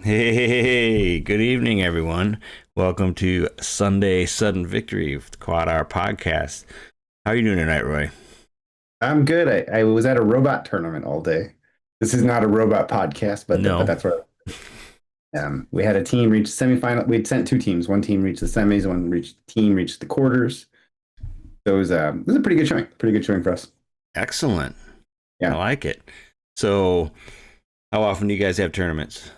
Hey, good evening, everyone. Welcome to Sunday Sudden Victory with the Quad Hour Podcast. How are you doing tonight, Roy? I'm good. I was at a robot tournament all day. This is not a robot podcast, but No. that's where we had a team reach semifinal. We'd sent two teams. One team reached the semis. Team reached the quarters. So it was a pretty good showing. Pretty good showing for us. Excellent. I Yeah. like it. So, how often do you guys have tournaments?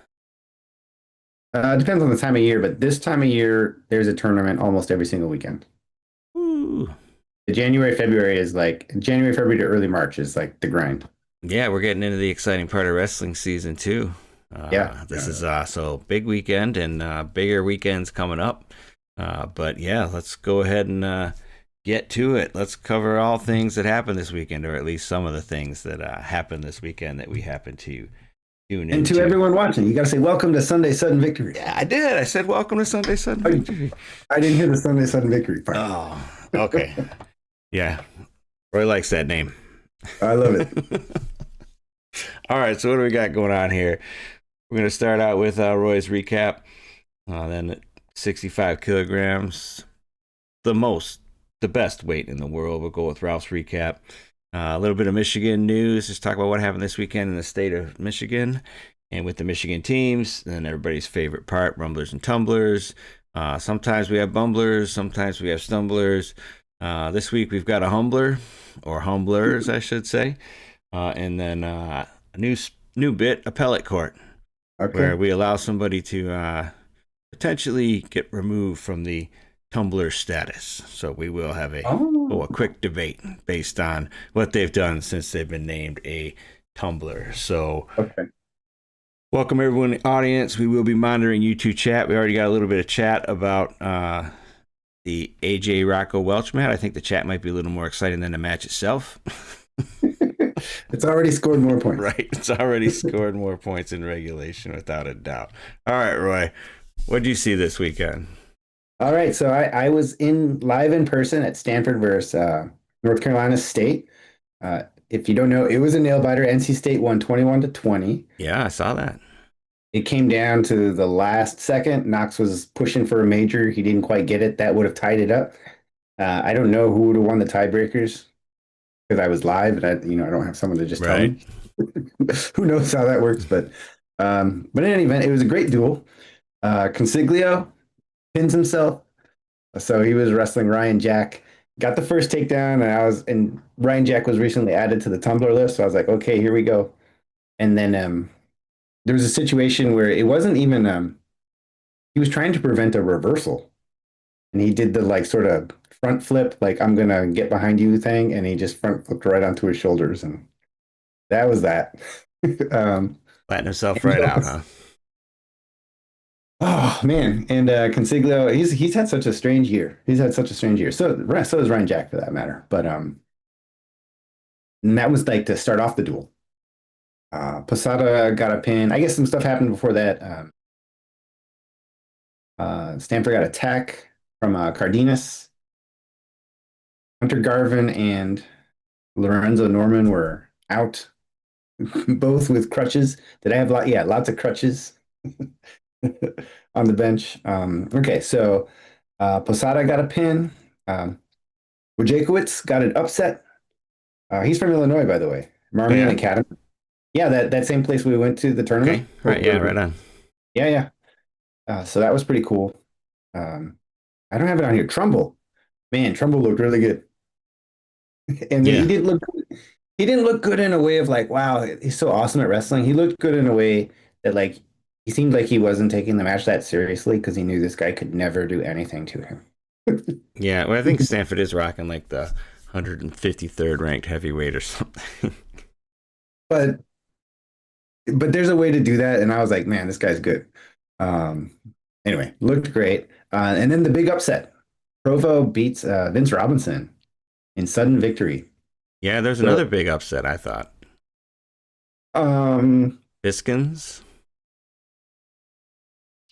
Depends on the time of year, but this time of year there's a tournament almost every single weekend. Ooh. The January, February is like January, February to early March is like the grind. Yeah, we're getting into the exciting part of wrestling season, too. Yeah. This is so big weekend and bigger weekends coming up. But yeah, let's go ahead and get to it. Let's cover all things that happened this weekend, or at least some of the things that happened this weekend that we happen to tune And to into. everyone watching, you got to say welcome to Sunday Sudden Victory. Yeah, I did. I said, welcome to Sunday Sudden Victory. I didn't hear the Sunday Sudden Victory part. Oh, okay. Yeah. Roy likes that name. I love it. All right. So, what do we got going on here? We're going to start out with Roy's recap. Then 65 kilograms, the best weight in the world. We'll go with Ralph's recap. A little bit of Michigan news. Just talk about what happened this weekend in the state of Michigan and with the Michigan teams. And then everybody's favorite part, Rumblers and Tumblers. Sometimes we have bumblers. Sometimes we have stumblers. This week we've got a humbler, or humblers, I should say. And then a new bit, appellate court, Okay. where we allow somebody to potentially get removed from the tumbler status. So we will have a Oh. quick debate based on what they've done since they've been named a tumbler. So Okay. welcome everyone in the audience. We will be monitoring YouTube chat. We already got a little bit of chat about the AJ Rocco Welch match. I think the chat might be a little more exciting than the match itself. It's already scored more points. Right. It's already scored more points in regulation without a doubt. All right, Roy. What did you see this weekend? All right. So I was in live in person at Stanford versus North Carolina State. If you don't know, it was a nail biter. NC State won 21-20. Yeah, I saw that. It came down to the last second. Knox was pushing for a major. He didn't quite get it. That would have tied it up. I don't know who would have won the tiebreakers because I was live and I don't have someone to just tell Right. me. Who knows how that works? But in any event, it was a great duel. Consiglio pins himself. So he was wrestling Ryan Jack. Got the first takedown, and Ryan Jack was recently added to the Tumblr list. So I was like, okay, here we go. And then there was a situation where it wasn't even he was trying to prevent a reversal. And he did the like sort of front flip, like I'm gonna get behind you thing, and he just front flipped right onto his shoulders, and that was that. um Letting himself right out, huh? Oh man, and Consiglio, he's had such a strange year. He's had such a strange year. So is Ryan Jack for that matter. But and that was like to start off the duel. Posada got a pin. I guess some stuff happened before that. Stanford got a tech from Cardenas. Hunter Garvin and Lorenzo Norman were out, both with crutches. Did I have Yeah, lots of crutches on the bench. Okay, so Posada got a pin. Wojciechowicz got an upset. He's from Illinois, by the way. Oh, Marmion yeah? Academy. Yeah, that same place we went to the Okay. tournament. Right. Yeah, right on. Yeah, yeah. So that was pretty cool. I don't have it on here. Trumbull, man, Trumbull looked really good, and he Yeah. didn't look. He didn't look good in a way of like, wow, he's so awesome at wrestling. He looked good in a way that like he seemed like he wasn't taking the match that seriously because he knew this guy could never do anything to him. Yeah. Well, I think Stanford is rocking like the 153rd ranked heavyweight or something. But there's a way to do that, and I was like, man, this guy's good. Um, anyway, looked great. And then the big upset, Provo beats Vince Robinson in sudden victory. Yeah, there's So, another big upset, I thought. um, Biskins?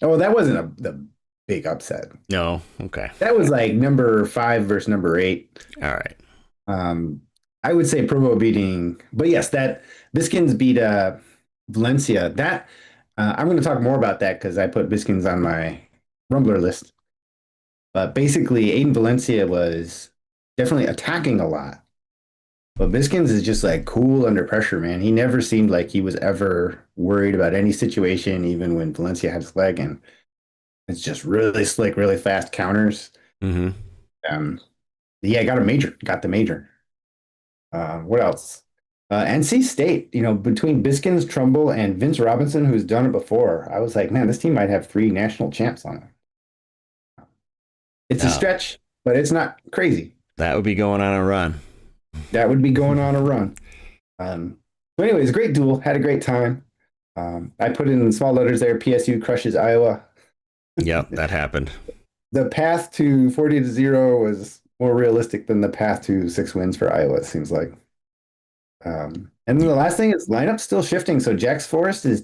oh, that wasn't the big upset. No. Okay. That was like number 5 versus number 8. All right. Um, I would say Provo beating, but yes, that Biskins beat Valencia. That I'm going to talk more about that because I put Biskins on my Rumbler list. But basically, Aiden Valencia was definitely attacking a lot. But Biskins is just like cool under pressure, man. He never seemed like he was ever worried about any situation, even when Valencia had his leg. And it's just really slick, really fast counters. Mm-hmm. Um, yeah, got a major, got the major. What else? NC State, between Biskins, Trumbull, and Vince Robinson, who's done it before, I was like, man, this team might have three national champs on it. It's a Oh, stretch, but it's not crazy. that would be going on a run. That would be going on a run. So, anyways, great duel. Had a great time. I put in small letters there. PSU crushes Iowa. Yep, that happened. The path to 40-0 was more realistic than the path to 6 wins for Iowa, it seems like. And then the last thing is lineup still shifting. So Jax Forest is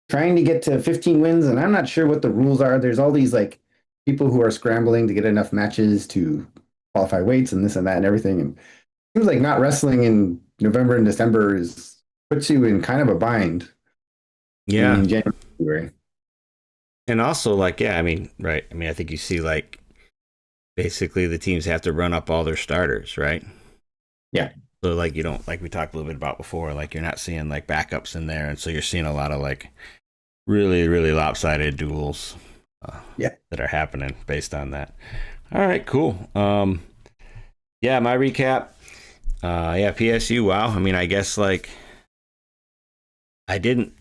trying to get to 15 wins, and I'm not sure what the rules are. There's all these like people who are scrambling to get enough matches to qualify weights and this and that and everything. And it seems like not wrestling in November and December is puts you in kind of a bind Yeah. in January. And also, like, yeah, I mean, right. I mean, I think you see, like, basically the teams have to run up all their starters, right? Yeah. So, like, you don't, like we talked a little bit about before, like, you're not seeing, like, backups in there. And so you're seeing a lot of, like, really, really lopsided duels Yeah. that are happening based on that. All right, cool. Yeah, my recap. Yeah, PSU, wow. I mean, I guess, like, I didn't,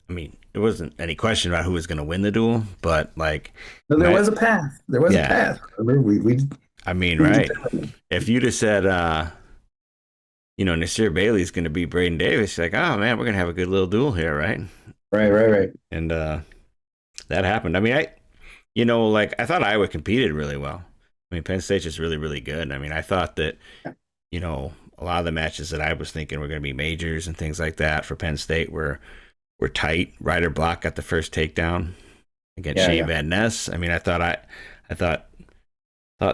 I mean, there wasn't any question about who was going to win the duel, but, like, So there was a path. There was a yeah, path. Remember, I mean, we right. If you'd have said, Nasir Bailey's going to beat Braden Davis, you're like, oh man, we're going to have a good little duel here, right? right. And that happened. I mean, like I thought Iowa competed really well. I mean, Penn State's just really, really good. I mean, I thought that, a lot of the matches that I was thinking were going to be majors and things like that for Penn State were tight. Ryder Block got the first takedown against Shane Van Ness. I mean, I thought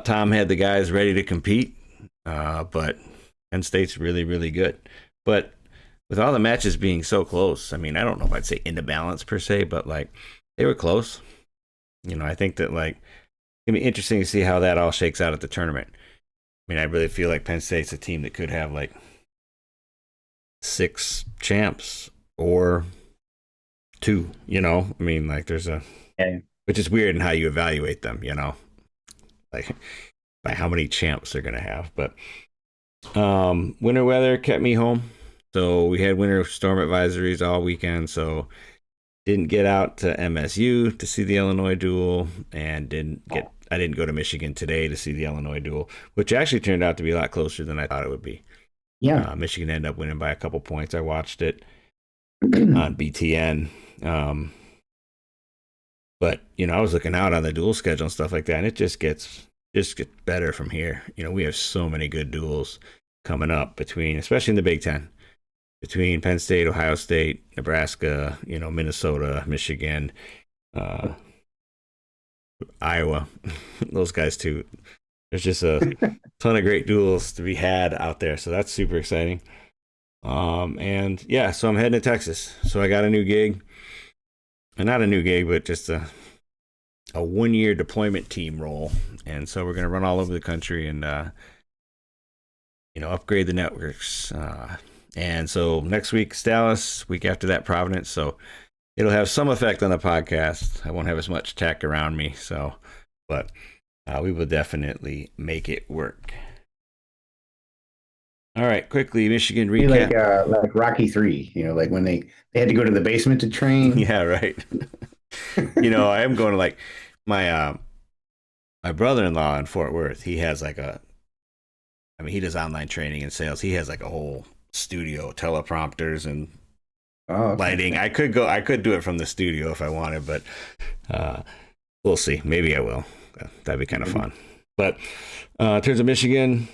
Tom had the guys ready to compete, but Penn State's really, really good. But with all the matches being so close, I mean, I don't know if I'd say into balance per se, but like they were close. I think that like it'd be interesting to see how that all shakes out at the tournament. I mean, I really feel like Penn State's a team that could have like 6 champs or 2. I mean, like there's which is weird in how you evaluate them. Like by how many champs they're gonna have, but winter weather kept me home. So we had winter storm advisories all weekend. So didn't get out to MSU to see the Illinois duel, and I didn't go to Michigan today to see the Illinois duel, which actually turned out to be a lot closer than I thought it would be. Yeah. Michigan ended up winning by a couple points. I watched it on BTN. But I was looking out on the duel schedule and stuff like that, and it just gets better from here. We have so many good duels coming up especially in the Big Ten, between Penn State, Ohio State, Nebraska, Minnesota, Michigan, Iowa, those guys too. There's just a ton of great duels to be had out there, so that's super exciting. And yeah, so I'm heading to Texas. So I got a new gig, and not a new gig, but just a 1-year deployment team role. And so we're going to run all over the country and upgrade the networks. And so next week's Dallas, week after that Providence. So it'll have some effect on the podcast. I won't have as much tech around me. But we will definitely make it work. All right, quickly, Michigan recap. Like Rocky 3, like when they had to go to the basement to train. Yeah, right. I am going to like my brother-in-law in Fort Worth. He has like he does online training and sales. He has like a whole studio, teleprompters and lighting. I could do it from the studio if I wanted, but we'll see. Maybe I will. That'd be kind of fun. But in terms of Michigan,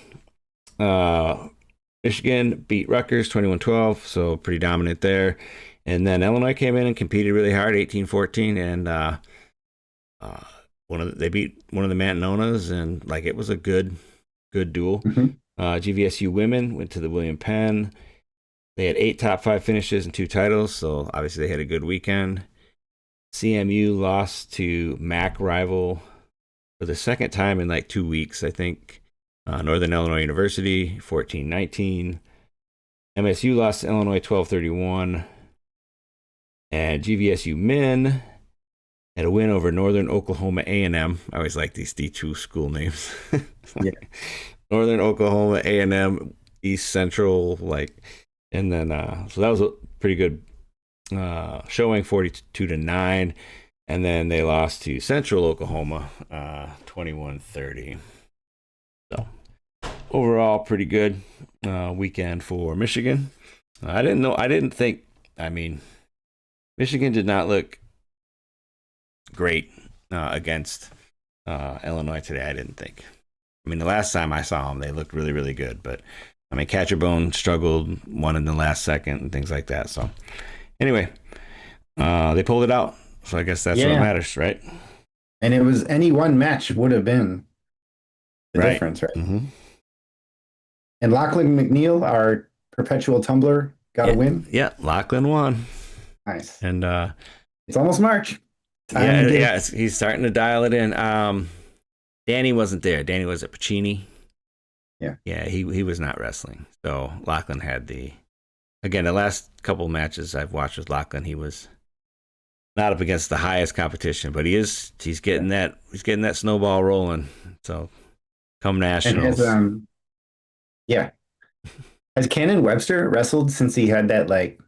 Michigan beat Rutgers 21-12, so pretty dominant there. And then Illinois came in and competed really hard, 18-14, and they beat one of the Mantanonas, and like it was a good duel. Mm-hmm. GVSU women went to the William Penn. They had 8 top 5 finishes and 2 titles, so obviously they had a good weekend. CMU lost to MAC rival for the second time in like 2 weeks, I think. Northern Illinois University, 14-19. MSU lost to Illinois 12-31. And GVSU men had a win over Northern Oklahoma A&M. I always like these D2 school names. Yeah. Northern Oklahoma A&M, East Central, like, and then so that was a pretty good showing, 42-9, and then they lost to Central Oklahoma, 21-30. So overall, pretty good weekend for Michigan. I didn't think. I mean, Michigan did not look great against Illinois today. I didn't think. I mean, the last time I saw them, they looked really, really good. But I mean, Catcherbone struggled, won in the last second, and things like that. So anyway, they pulled it out. So I guess that's what matters, right? And it was any one match would have been the Right. difference, right? Mm-hmm. And Lachlan McNeil, our perpetual tumbler, got a win. Yeah, Lachlan won. Nice. And it's almost March. He's starting to dial it in. Danny wasn't there. Danny was at Pacini. Yeah, he was not wrestling. So Lachlan had the last couple matches I've watched with Lachlan, he was not up against the highest competition, but he's getting that snowball rolling. So come nationals. And has Cannon Webster wrestled since he had that like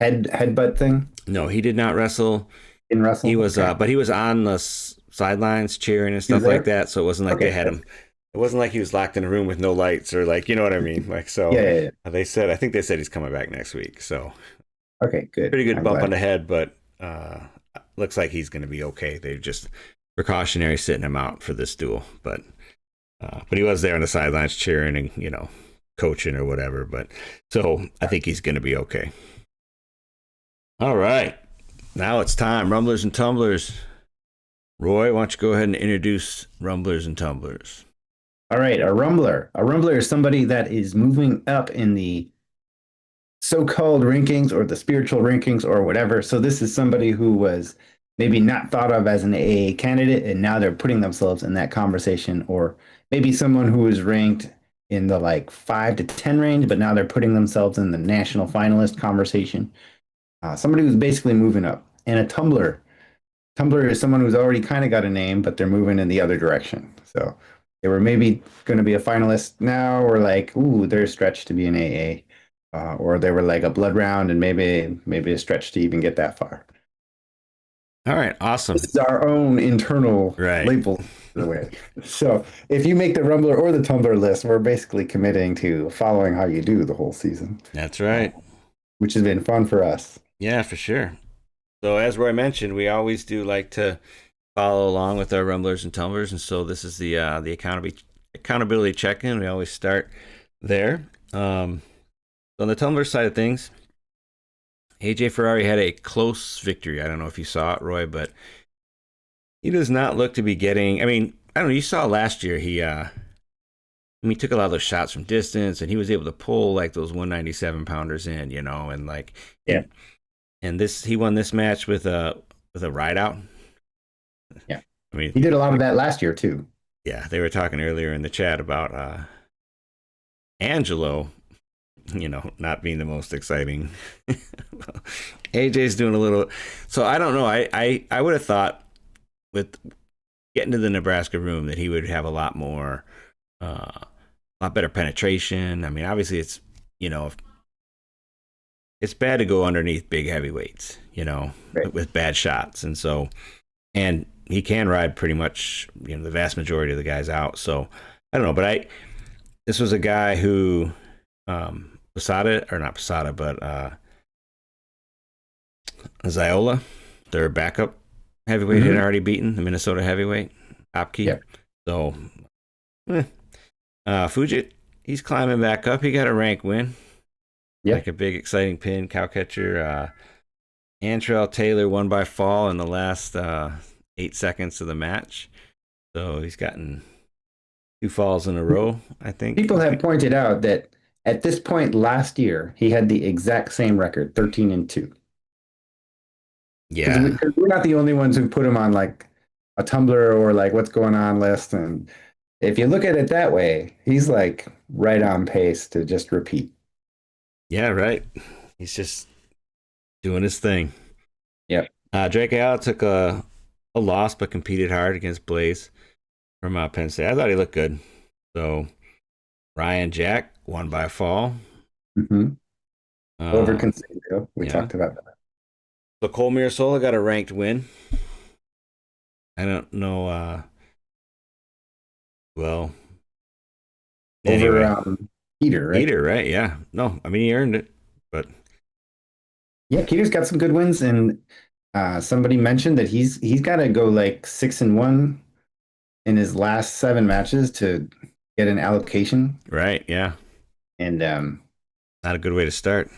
headbutt thing? No, he did not wrestle. Didn't wrestle. He was, but he was on the sidelines cheering and stuff like that. So it wasn't like they had him. It wasn't like he was locked in a room with no lights or like, you know what I mean? Like, so I think they said he's coming back next week. So okay, good. Pretty good bump on the head, but looks like he's going to be okay. They're just precautionary sitting him out for this duel, but he was there on the sidelines cheering and coaching or whatever. But so I think he's going to be okay. All right, now it's time. Rumblers and Tumblers. Roy, why don't you go ahead and introduce Rumblers and Tumblers? All right, a rumbler. A rumbler is somebody that is moving up in the so-called rankings or the spiritual rankings or whatever. So this is somebody who was maybe not thought of as an AA candidate, and now they're putting themselves in that conversation, or maybe someone who is ranked in the like 5 to 10 range, but now they're putting themselves in the national finalist conversation. Somebody who's basically moving up. And a tumbler. Tumbler is someone who's already kind of got a name, but they're moving in the other direction. So they were maybe going to be a finalist now, or like, ooh, they're stretched to be an AA. Or they were like a blood round and maybe a stretch to even get that far. All right, awesome. This is our own internal label, in a way. So if you make the Rumbler or the Tumbler list, we're basically committing to following how you do the whole season. That's right. Which has been fun for us. Yeah, for sure. So as Roy mentioned, we always do like to follow along with our Rumblers and Tumblers, and so this is the accountability check-in. We always start there. On the Tumbler side of things, AJ Ferrari had a close victory. I don't know if you saw it, Roy, but he does not look to be getting. I mean, I don't know. You saw last year he took a lot of those shots from distance, and he was able to pull like those 197-pounders in, and like And he won this match with a ride out. Yeah, I mean, he did a lot of that last year too. Yeah, they were talking earlier in the chat about Angelo, not being the most exciting. AJ's doing a little. So I don't know. I would have thought with getting to the Nebraska room that he would have a lot more, a lot better penetration. I mean, obviously it's it's bad to go underneath big heavyweights, with bad shots. And he can ride pretty much, the vast majority of the guys out. So I don't know, but this was a guy who, Ziola, their backup heavyweight, had already beaten the Minnesota heavyweight, Opke. Yeah. So, Fujit, he's climbing back up. He got a rank win. Yeah. Like a big, exciting pin, cow catcher. Antrell Taylor won by fall in the last 8 seconds of the match. So he's gotten 2 falls in a row, I think. People have pointed out that At this point last year, he had the exact same record, 13-2. Because Yeah. we're not the only ones who put him on like a Tumblr or like what's going on list. And if you look at it that way, he's like right on pace to just repeat. Yeah, right. He's just doing his thing. Yep. Drake Ayala took a loss, but competed hard against Blaze from Penn State. I thought he looked good. So Ryan Jack won by a fall. Mm-hmm. Over Uh, Consiglio. We yeah. talked about that. So Cole Mirasola got a ranked win. I don't know. Well, Over anyway, Peter, right? Peter, right? Yeah. No, I mean he earned it, but Yeah, Peter's got some good wins, and somebody mentioned that he's got to go like 6-1 in his last 7 matches to get an allocation. right, yeah, And not a good way to start.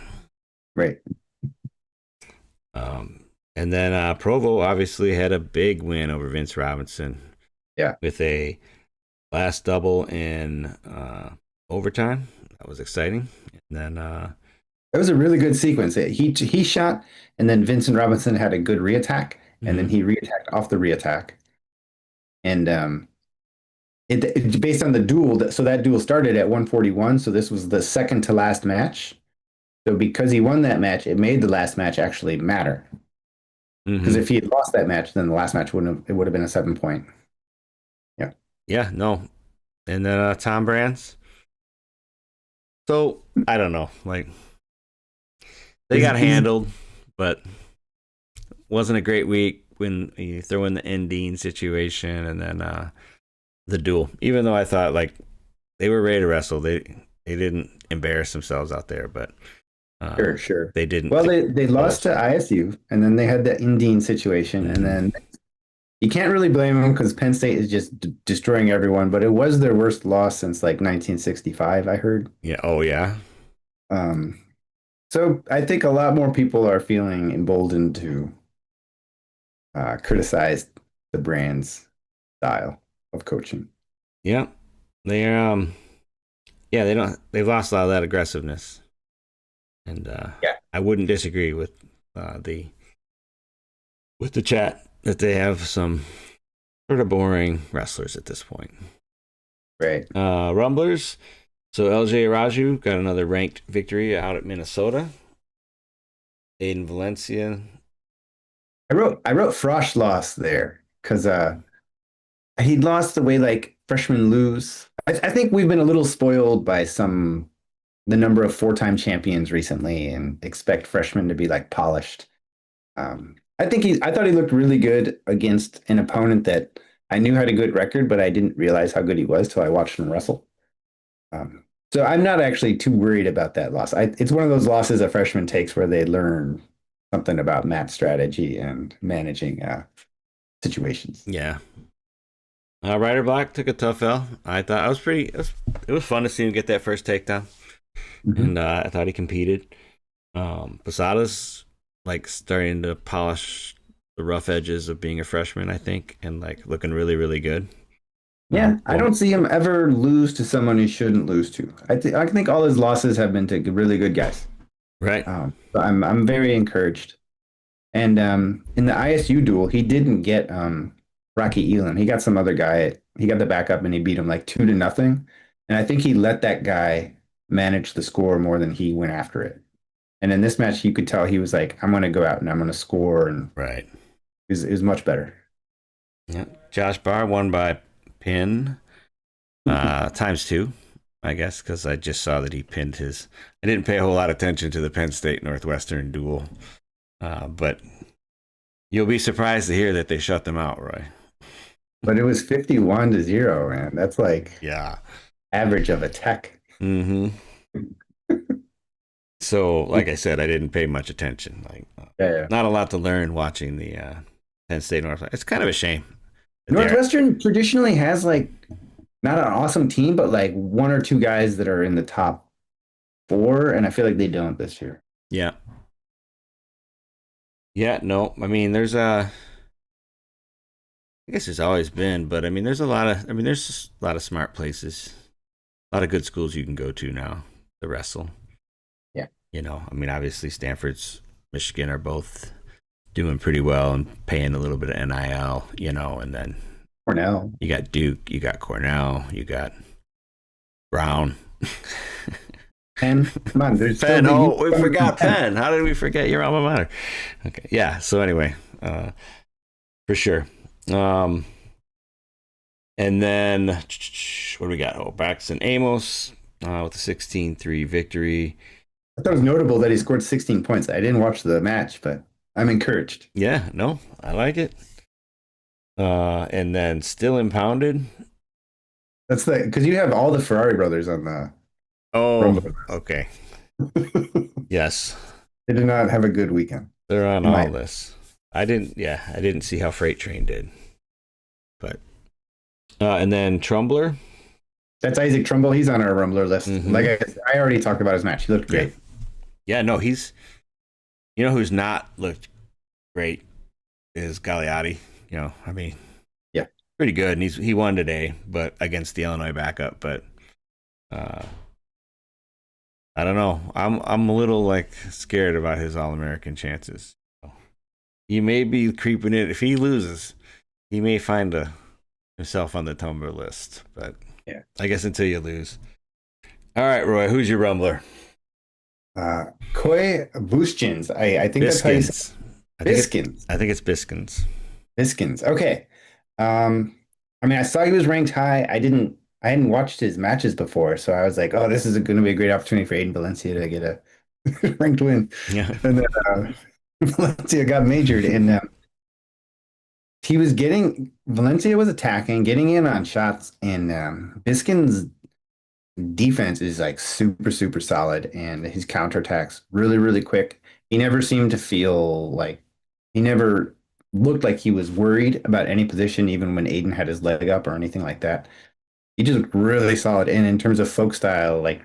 right, And then Provo obviously had a big win over Vince Robinson yeah, with a last double in overtime. That was exciting. And then that was a really good sequence. He shot, and then Vincent Robinson had a good reattack, and then mhm, he reattacked off the reattack, and it based on the duel. So that duel started at 141. So this was the second to last match. So because he won that match, it made the last match actually matter. Because mhm. if he had lost that match, then the last match wouldn't have. It would have been a 7 point. Yeah. Yeah, no. And then Tom Brands. So I don't know. Like they got He's handled, but wasn't a great week when you throw in the Endine situation and then the duel. Even though I thought like they were ready to wrestle, they didn't embarrass themselves out there, but sure, sure. they didn't. Well, they lost to ISU, and then they had the Indine situation, and Mm-hmm. then you can't really blame them because Penn State is just destroying everyone. But it was their worst loss since like 1965, I heard. Yeah. Oh yeah. Um, so I think a lot more people are feeling emboldened to criticize the brand's style of coaching. Yeah. They yeah, they don't they've lost a lot of that aggressiveness. And Yeah. I wouldn't disagree the with the chat that they have some sort of boring wrestlers at this point. Right. Rumblers. So LJ Raju got another ranked victory out at Minnesota. Aiden Valencia. I wrote Frosh lost there because he lost the way like freshmen lose. I think we've been a little spoiled by the number of 4-time champions recently and expect freshmen to be like polished. I thought he looked really good against an opponent that I knew had a good record, but I didn't realize how good he was till I watched him wrestle. Um, so I'm not actually too worried about that loss. It's one of those losses a freshman takes where they learn something about match strategy and managing situations. Yeah. Ryder Black took a tough L. I thought I was pretty. It was fun to see him get that first takedown, Mm-hmm. and I thought he competed. Posada's like starting to polish the rough edges of being a freshman, I think, and like looking really, really good. Yeah, I Well, don't see him ever lose to someone he shouldn't lose to. I think all his losses have been to really good guys. right. So I'm very encouraged. And in the ISU duel, he didn't get Rocky Elam. He got some other guy. He got the backup and he beat him like 2-0. And I think he let that guy manage the score more than he went after it. And in this match, you could tell he was like, I'm going to go out and I'm going to score. And Right. it was much better. Yeah. Josh Barr won by pin times two, I guess, because I just saw that he pinned his. I didn't pay a whole lot of attention to the Penn State Northwestern duel, but you'll be surprised to hear that they shut them out, Roy. But it was 51-0, man. That's like Yeah. average of a tech. Mm-hmm. So, like I said, I didn't pay much attention. Like, Yeah, yeah. not a lot to learn watching the Penn State Northwestern. It's kind of a shame. Northwestern traditionally has like not an awesome team, but like one or two guys that are in the top four, and I feel like they don't this year. Yeah. Yeah. No, I mean, I guess there's always been, but I mean, there's a lot of. I mean, there's just a lot of smart places, a lot of good schools you can go to now. to wrestle. Yeah. I mean, obviously Stanford's, Michigan are both doing pretty well and paying a little bit of NIL, and then Cornell. you got Duke, you got Cornell, you got Brown. And come on, there's still Penn. the Oh, we from forgot Penn. Penn. How did we forget your alma mater? Okay. Yeah. So anyway, for sure. Um, and then what do we got? Oh, Braxton Amos with a 16-3 victory. I thought it was notable that he scored 16 points. I didn't watch the match, but I'm encouraged. Yeah. No, I like it. And then still impounded. That's because you have all the Ferrari brothers on the Oh, Rumble. okay. Yes. They did not have a good weekend. They're on in my all this. I didn't see how Freight Train did. But and then Trumbler. That's Isaac Trumbull. He's on our Rumbler list. Mhm. Like I already talked about his match. He looked great. Yeah, no, he's who's not looked great is Gagliotti. I mean, Yeah. pretty good, and he won today, but against the Illinois backup. But I don't know. I'm a little like scared about his All American chances. He may be creeping in. If he loses, he may find himself on the Tumblr list. But Yeah. I guess until you lose. All right, Roy, who's your Rumbler? Koi Bushkins. I think that's how you say Biskins. Biskins. I think it's Biskins. Biskins. Okay. I mean, I saw he was ranked high. I hadn't watched his matches before, so I was like, oh, this is going to be a great opportunity for Aiden Valencia to get a ranked win. Yeah. And then Valencia got majored, and Valencia was attacking, getting in on shots, and Biskins' defense is like super, super solid, and his counterattacks really, really quick. He never seemed to feel like he never looked like he was worried about any position, even when Aiden had his leg up or anything like that. He just looked really solid. And in terms of folk style, like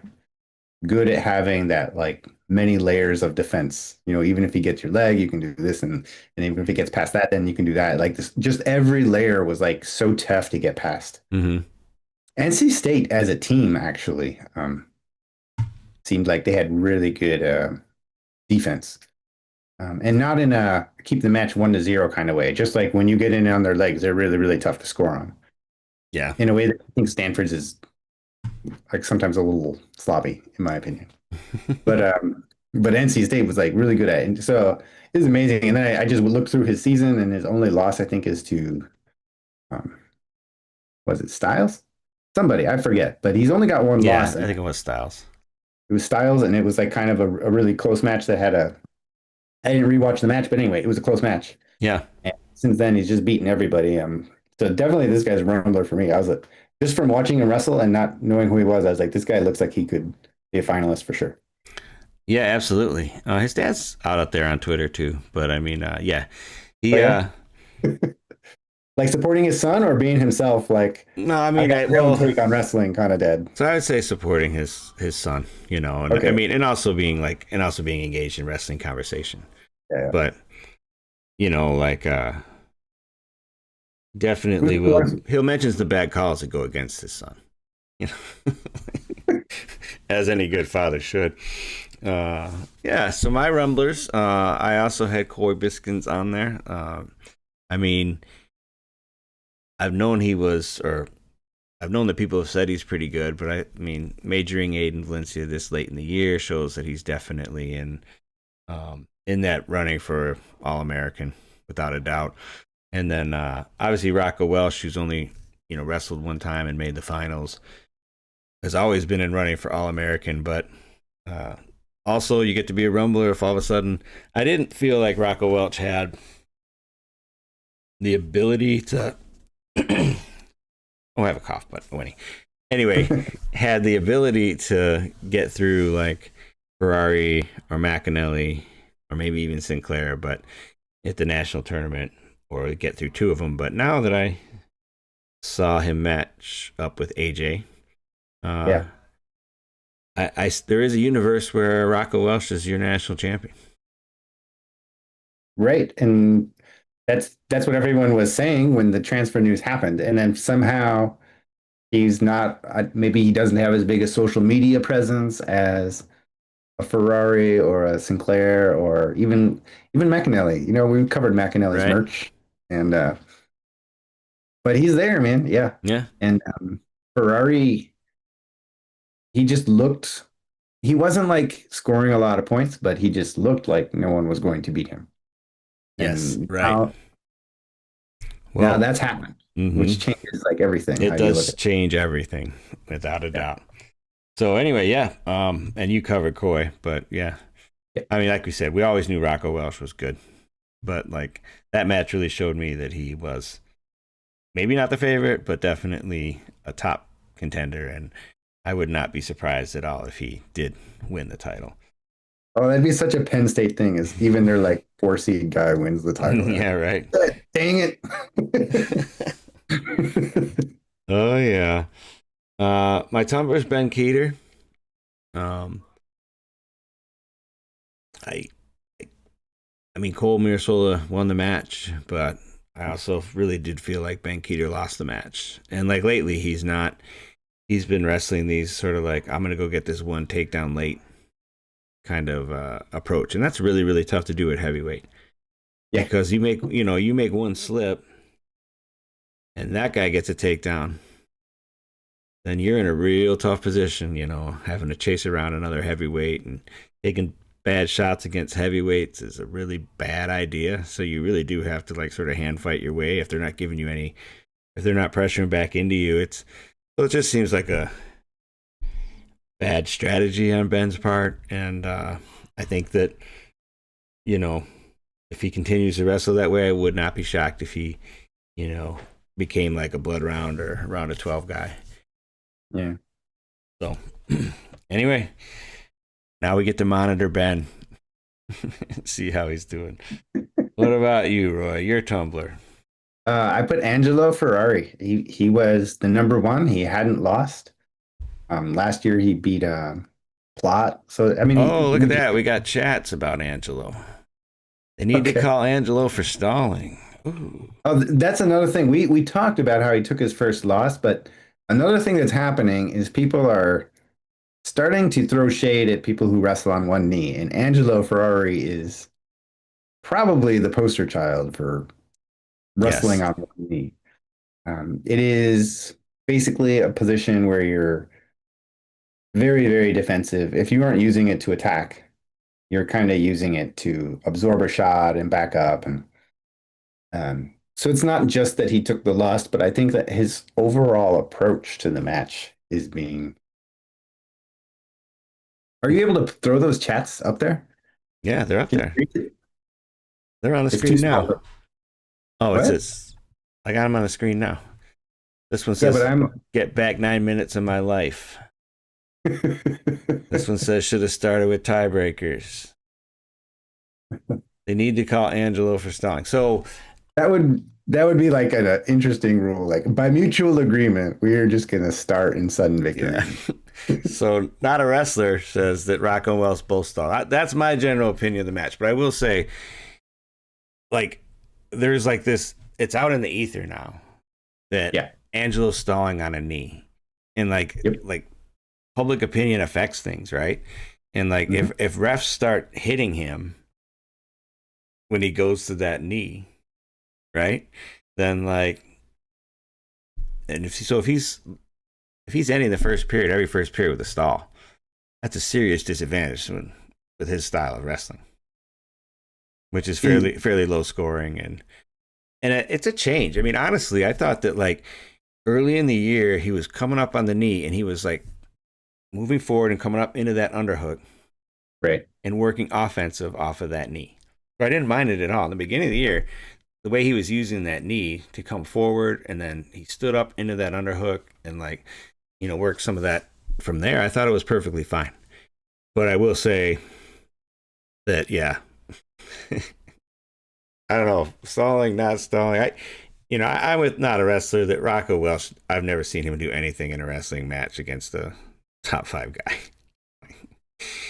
good at having that like many layers of defense. Even if he gets your leg, you can do this, and even if he gets past that, then you can do that. Like this, just every layer was like so tough to get past. Mm-hmm. NC State as a team actually seemed like they had really good defense. And not in a keep the match 1-0 kind of way. Just like when you get in on their legs, they're really, really tough to score on. Yeah. In a way that I think Stanford's is like sometimes a little sloppy, in my opinion. But NC State was like really good at it. And so it was amazing. And then I just looked through his season, and his only loss, I think, is to was it Styles? Somebody, I forget. But he's only got one loss. I think it was Styles. It was Styles, and it was like kind of a really close match that had I didn't rewatch the match, but anyway, it was a close match. Yeah. And since then, he's just beaten everybody. So definitely this guy's Rumbler for me. I was like, just from watching him wrestle and not knowing who he was, I was like, this guy looks like he could be a finalist for sure. Yeah, absolutely. His dad's out there on Twitter too, but I mean, yeah, like supporting his son or being himself. Like, no, I mean, take on wrestling, kind of dead. So I would say supporting his son, and Okay. I mean, and also being engaged in wrestling conversation. Yeah. But definitely he'll mentions the bad calls that go against his son, as any good father should. Yeah. So my Rumblers, I also had Koi Biskins on there. I mean, I've known that people have said he's pretty good, but I mean, majoring Aiden Valencia this late in the year shows that he's definitely in that running for All-American without a doubt. And then obviously Rocco Welsh, who's only wrestled one time and made the finals, has always been in running for All-American. But also, you get to be a Rumbler if all of a sudden I didn't feel like Rocco Welch had the ability to. I have a cough, but winning. Anyway, had the ability to get through like Ferrari or McAnally or maybe even Sinclair, but at the national tournament, or get through two of them. But now that I saw him match up with AJ, Yeah. there is a universe where Rocco Welsh is your national champion. Right. And that's what everyone was saying when the transfer news happened. And then somehow He's not, maybe he doesn't have as big a social media presence as a Ferrari or a Sinclair or even McAnally. You know, we've covered McAnally's Right. merch, and but he's there, man. Yeah, Yeah. and Ferrari, he just looked. He wasn't like scoring a lot of points, but he just looked like no one was going to beat him. Yes. And Right. now Well, that's happened, hmm which changes like everything. it How you look does at change everything without a it. doubt. So anyway, yeah. And you covered Coy, but yeah. Yeah. I mean, like we said, we always knew Rocco Welsh was good, but like that match really showed me that he was maybe not the favorite, but definitely a top contender, and I would not be surprised at all if he did win the title. Oh, that'd be such a Penn State thing. Is even their like 4 seed guy wins the title. Yeah, right. Dang it! Oh yeah. My Tumblr's Ben Keeter. Um, I, I mean Cole Mirsola won the match, but I also really did feel like Ben Keeter lost the match. And like lately, he's not. He's been wrestling these sort of like I'm gonna go get this one takedown late kind of approach, and that's really really tough to do at heavyweight Yeah. because you make one slip, and that guy gets a takedown, then you're in a real tough position, having to chase around another heavyweight and taking bad shots against heavyweights is a really bad idea. So you really do have to like sort of hand fight your way if they're not giving you any, if they're not pressuring back into you. It just seems like a bad strategy on Ben's part, and I think that you know if he continues to wrestle that way, I would not be shocked if he you know became like a blood round or round of 12 guy. Yeah. So anyway, now we get to monitor Ben. See how he's doing. What about you, Roy? Your Tumblr. I put Angelo Ferrari. He was the number one. He hadn't lost. Last year he beat Plot. So I mean, Oh, look at that. We got chats about Angelo. They need to okay. call Angelo for stalling. Ooh. Oh, that's another thing. We talked about how he took his first loss, but another thing that's happening is people are starting to throw shade at people who wrestle on one knee, and Angelo Ferrari is probably the poster child for wrestling Yes. on one knee. It is basically a position where you're very, very defensive. If you aren't using it to attack, you're kind of using it to absorb a shot and back up. And so it's not just that he took the loss, but I think that his overall approach to the match is being. Are you able to throw those chats up there? Yeah, they're up Can there. you read it? They're on the It's too screen small. now. Oh, it What? says I got them on the screen now. This one Yeah, but says I'm. get back 9 minutes of my life. This one says should have started with tiebreakers. They need to call Angelo for stalling. So that would be like an interesting rule. Like by mutual agreement, we are just gonna start in sudden victory. yeah. So not a wrestler says that Rocco and Wells both stall. That's my general opinion of the match. But I will say, like, there's like this. It's out in the ether now that Yeah. Angelo's stalling on a knee, and Yep. like public opinion affects things, right? And like Mhm. if refs start hitting him when he goes to that knee, right? Then like, and if he's ending the first period, every first period with a stall, that's a serious disadvantage with his style of wrestling, which is fairly low scoring and it's a change. I mean, honestly, I thought that like early in the year he was coming up on the knee and he was like moving forward and coming up into that underhook Right. and working offensive off of that knee. So I didn't mind it at all. In the beginning of the year, the way he was using that knee to come forward and then he stood up into that underhook and like, worked some of that from there, I thought it was perfectly fine. But I will say that, yeah, I don't know, stalling, not stalling. I'm with not a wrestler that Rocco Welsh, I've never seen him do anything in a wrestling match against a top 5 guy.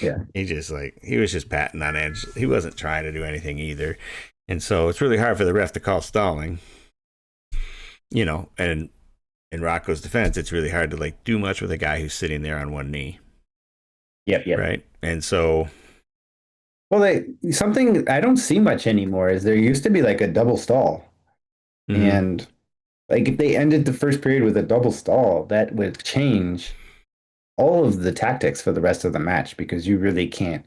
Yeah. He was just patting on edge. He wasn't trying to do anything either. And so it's really hard for the ref to call stalling, and in Rocco's defense, it's really hard to like do much with a guy who's sitting there on one knee, Yep, yep. right? And so, Well, something I don't see much anymore is there used to be like a double stall, mhm. and like if they ended the first period with a double stall, that would change all of the tactics for the rest of the match because you really can't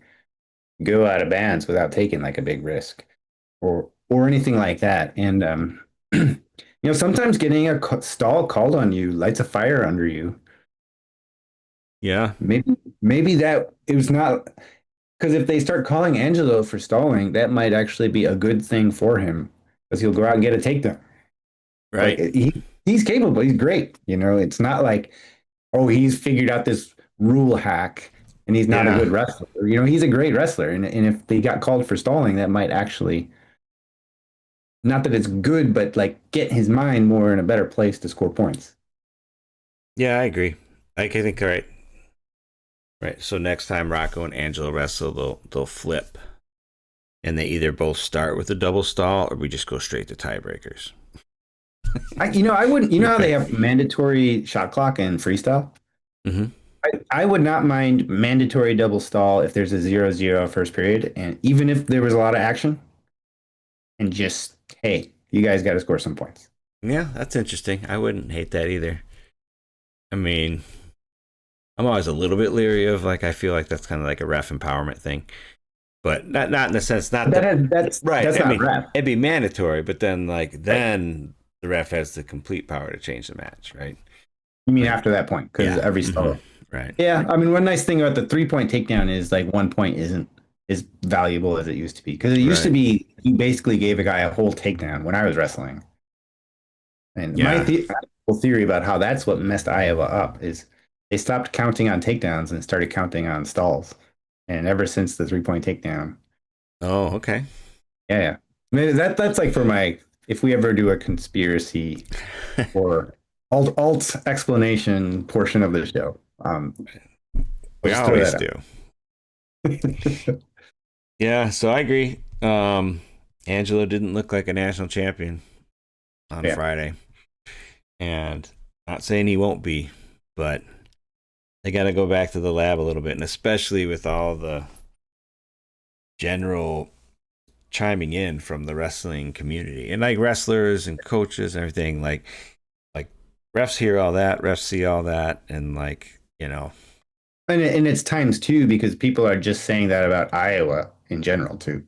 go out of bounds without taking like a big risk or anything like that. And sometimes getting a stall called on you lights a fire under you. Yeah, Maybe that it was not because if they start calling Angelo for stalling, that might actually be a good thing for him because he'll go out and get a takedown. Like right. he's capable, he's great. It's not like he's figured out this rule hack and he's not a Yeah. good wrestler. He's a great wrestler, and if they got called for stalling, that might actually not that it's good, but like get his mind more in a better place to score points. Yeah, I agree. I think right. Right. So next time Rocco and Angelo wrestle, they'll flip, and they either both start with a double stall, or we just go straight to tiebreakers. I wouldn't. You know how they Right. have mandatory shot clock and freestyle. Mm-hmm. I would not mind mandatory double stall if there's a 0-0 first period, and even if there was a lot of action, and just hey, you guys got to score some points. Yeah, that's interesting. I wouldn't hate that either. I mean, I'm always a little bit leery of like I feel like that's kind of like a ref empowerment thing, but not in the sense not That the has, that's right. that's I not mean, ref, it'd be mandatory, but then like right? then the ref has the complete power to change the match, right? You mean Like after that point because yeah, every mm-hmm. stall. Right, Yeah, I mean one nice thing about the 3 point takedown is like 1 point isn't as valuable as it used to be because it used to right, be you basically gave a guy a whole takedown when I was wrestling. And my yeah. theory about how that's what messed Iowa up is they stopped counting on takedowns and started counting on stalls. And ever since the 3 point takedown, Oh, okay. yeah, yeah. Maybe that's like for my if we ever do a conspiracy or alt explanation portion of the show, I'll We just throw always that do. out. Yeah, so I agree. Angelo didn't look like a national champion on Yeah, Friday, and not saying he won't be, but they got to go back to the lab a little bit, and especially with all the general chiming in from the wrestling community and like wrestlers and coaches and everything. Like refs hear all that, refs see all that, and like and it's times two because people are just saying that about Iowa in general too.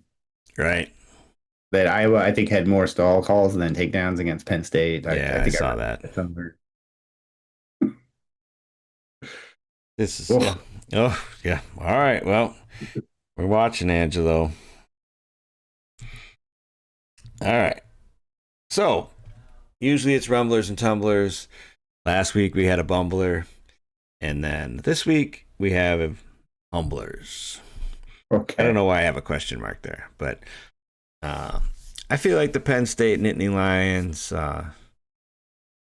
right? That Iowa, I think, had more stall calls than takedowns against Penn State. I Yeah, I think I saw read that. that somewhere. This is yeah. Oh, Oh yeah. All right. Well, we're watching Angelo. All right. So usually it's Rumblers and Tumblers. Last week we had a Bumbler, and then this week we have Humblers. I don't okay. know why I have a question mark there, but uh, I feel like the Penn State Nittany Lions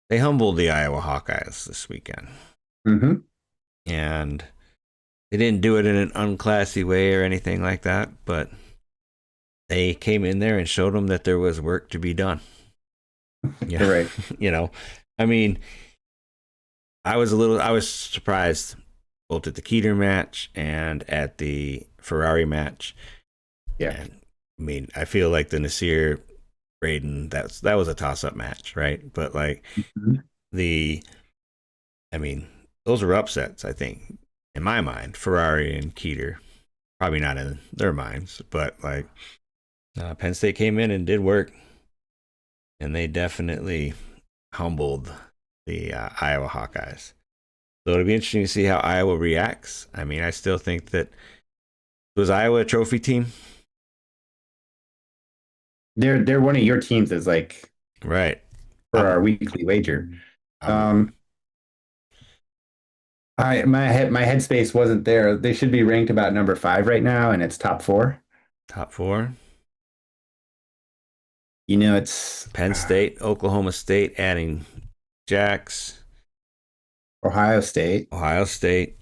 they humbled the Iowa Hawkeyes this weekend, Mm-hmm. and they didn't do it in an unclassy way or anything like that, but they came in there and showed them that there was work to be done. Yeah, You're right. you know, I mean, I was surprised both at the Keeter match and at the Ferrari match. Yeah. And I mean, I feel like the Nasir Braden that was a toss up match, right? But like Mhm. the, I mean, those were upsets. I think in my mind, Ferrari and Keeter, probably not in their minds, but like Penn State came in and did work, and they definitely humbled the Iowa Hawkeyes. So it'll be interesting to see how Iowa reacts. I mean, I still think that was Iowa a trophy team, They're one of your teams that's like right? for I'm our weekly wager. I'm Um, my headspace wasn't there. They should be ranked about number 5 right now, and it's top 4. top four. It's Penn State, Oklahoma State, adding Jacks, Ohio State. Ohio State,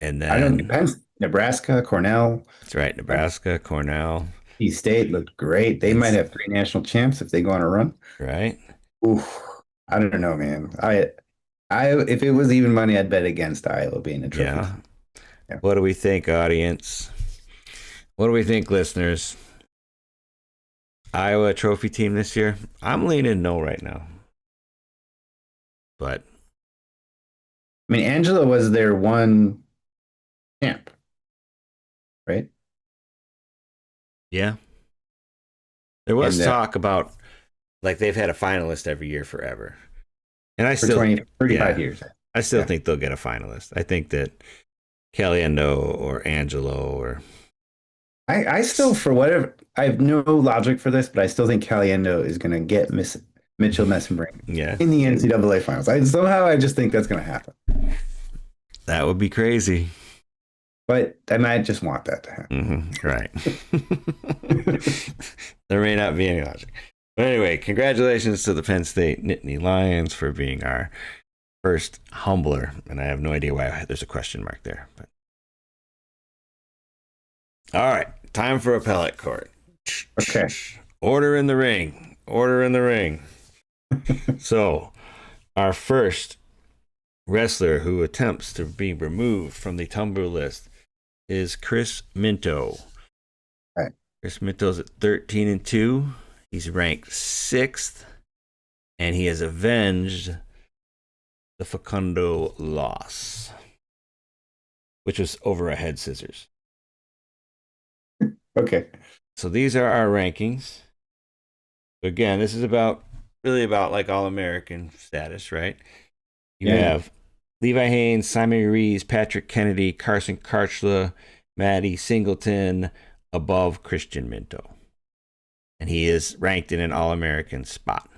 and I don't then depends. Nebraska, Cornell, that's right, Nebraska, Cornell, East State looked great. They and might have 3 national champs if they go on a run. right. Oof, I don't know, man. If it was even money, I'd bet against Iowa being a trophy Yeah. team. Yeah. What do we think, audience? What do we think, listeners? Iowa trophy team this year? I'm leaning no right now. But I mean, Angela was their one champ, right? yeah, there was And talk about like they've had a finalist every year forever. And I for still, 20, 35 yeah, years. I still Yeah. think they'll get a finalist. I think that Caliendo or Angelo or I still, for whatever, I have no logic for this, but I still think Caliendo is going to get Mitchell Messenbrink yeah, in the NCAA finals. I just think that's going to happen. that would be crazy. But I might just want that to Right. happen. There may not be any logic. But anyway, congratulations to the Penn State Nittany Lions for being our first humbler. And I have no idea why there's a question mark there. But all right, time for appellate court. Okay. Order in the ring. Order in the ring. So, our first wrestler who attempts to be removed from the Tumbler list is Chris Minto. Right. Chris Minto's at 13-2. He's ranked 6th, and he has avenged the Facundo loss, which was over a head scissors. Okay. So these are our rankings. Again, this is really about like All-American status, right? You have Levi Haynes, Simon Rees, Patrick Kennedy, Carson Karchla, Maddie Singleton above Christian Minto. And he is ranked in an All-American spot.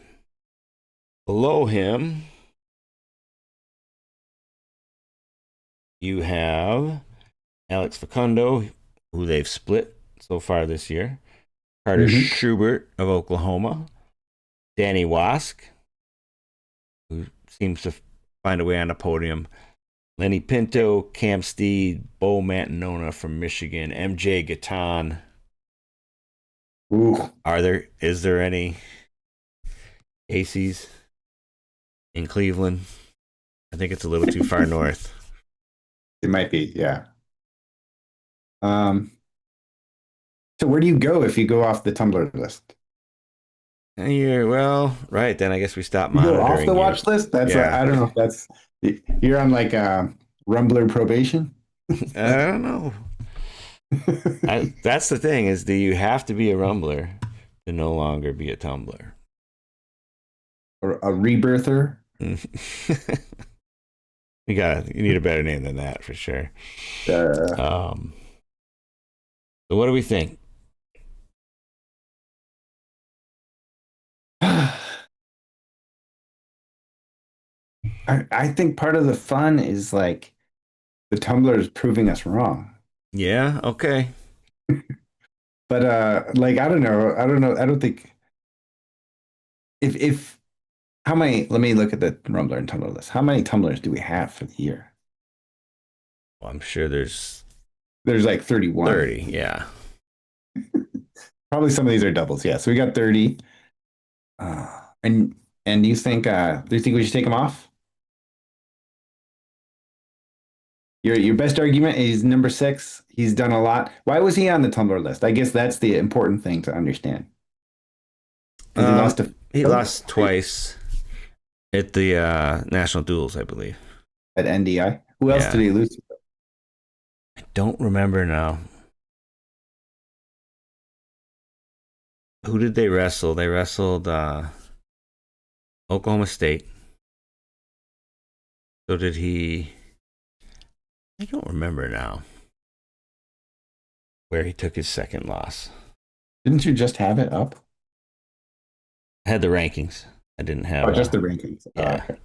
Below him, you have Alex Facundo, who they've split so far this year. Carter Schubert of Oklahoma. Danny Wask, who seems to find a way on the podium. Lenny Pinto, Cam Steed, Bo Mantanona from Michigan, MJ Gatan. Ooh. Is there any ACs in Cleveland? I think it's a little too far north. It might be, yeah. So where do you go if you go off the Tumblr list? Well, right then. I guess we stop You go monitoring off the you. watch list? That's Yeah. I don't know if that's you're on like Rumbler probation. I don't know. That's the thing is, do you have to be a Rumbler to no longer be a Tumbler? Or a rebirther? You need a better name than that for sure. So what do we think? I think part of the fun is like the Tumblr is proving us wrong. Yeah, okay. But like I don't know. I don't think if how many let me look at the Rumbler and Tumblr list. How many Tumblers do we have for the year? Well, I'm sure there's There's like 31. 30, yeah. Probably some of these are doubles. Yeah. So we got 30. And do you think we should take him off? Your best argument is number 6. He's done a lot. Why was he on the Tumblr list? I guess that's the important thing to understand. He lost twice at the national duels, I believe. At NDI. Who else did he lose to? I don't remember now. Who did they wrestle? They wrestled Oklahoma State. So did he? I don't remember now where he took his second loss. Didn't you just have it up? I had the rankings. I didn't have just the rankings. Yeah. Okay.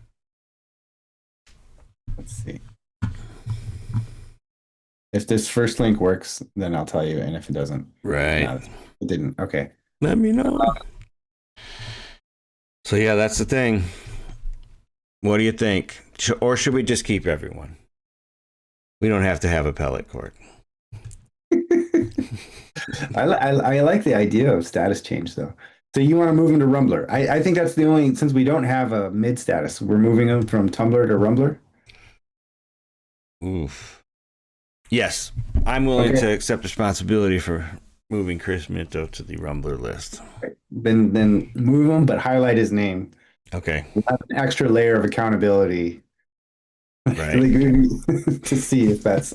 Let's see. If this first link works, then I'll tell you. And if it doesn't, right. No, it didn't. Okay. Let me know. So yeah, that's the thing. What do you think? Or should we just keep everyone? We don't have to have appellate court. I like the idea of status change, though. So you want to move him to Rumbler? I think that's the only, since we don't have a mid status, we're moving him from Tumbler to Rumbler. Oof. Yes, I'm willing Okay. to accept responsibility for moving Chris Minto to the Rumbler list. Then move him, but highlight his name. Okay. We'll have an extra layer of accountability Right. to see if that's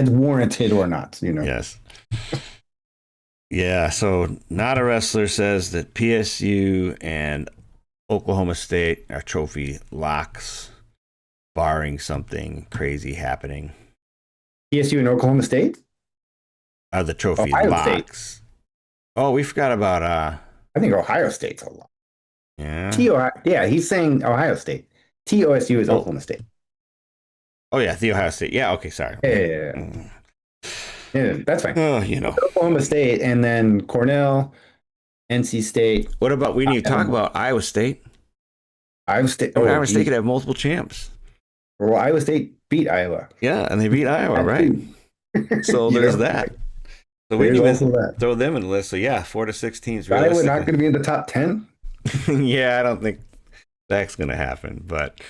warranted or not. Yes. Yeah. So, not a wrestler says that PSU and Oklahoma State are trophy locks, barring something crazy happening. PSU and Oklahoma State. Are the trophy Ohio locks? State. Oh, we forgot about I think Ohio State's a lot. yeah. Yeah, he's saying Ohio State. TOSU is Oh, Oklahoma State. oh yeah, the Ohio State. Yeah. Okay. Sorry. Yeah. Mm. Yeah, that's fine. Oh, you know. Oklahoma State and then Cornell, NC State, What about we need to talk about Iowa State? Iowa State. Oh, Oh, Iowa State could have multiple champs. well, Iowa State beat Iowa. Yeah, and they beat Iowa, right? So You there's know, that. So we there's can also even that. throw them in the list. So yeah, 4 to 6 teams. Iowa not going Realistically, to be in the top 10. yeah, I don't think that's going to happen. But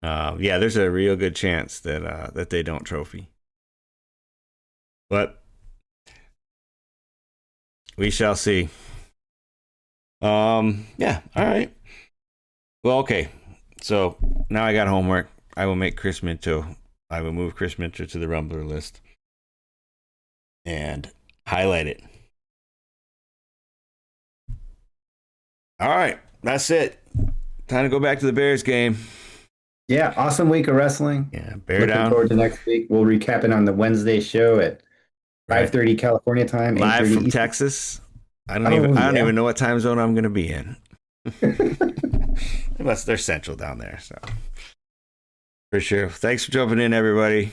yeah, there's a real good chance that they don't trophy. But we shall see. Yeah. All right. Well, okay. So now I got homework. I will make Chris Minto. I will move Chris Minto to the Rumbler list and highlight it. All right, that's it. Time to go back to the Bears game. Yeah, awesome week of wrestling. Yeah, bear Looking down. forward to next week. We'll recap it on the Wednesday show at Right. 5:30 California time, Live 8:30 from Eastern. Texas. I Oh, don't yeah. even know what time zone I'm going to be in. Unless they're central down there, so for sure. Thanks for jumping in, everybody.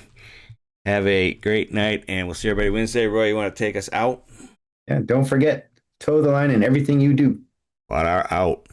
Have a great night, and we'll see everybody Wednesday. Roy, you want to take us out? Yeah, don't forget, toe the line in everything you do. What are out?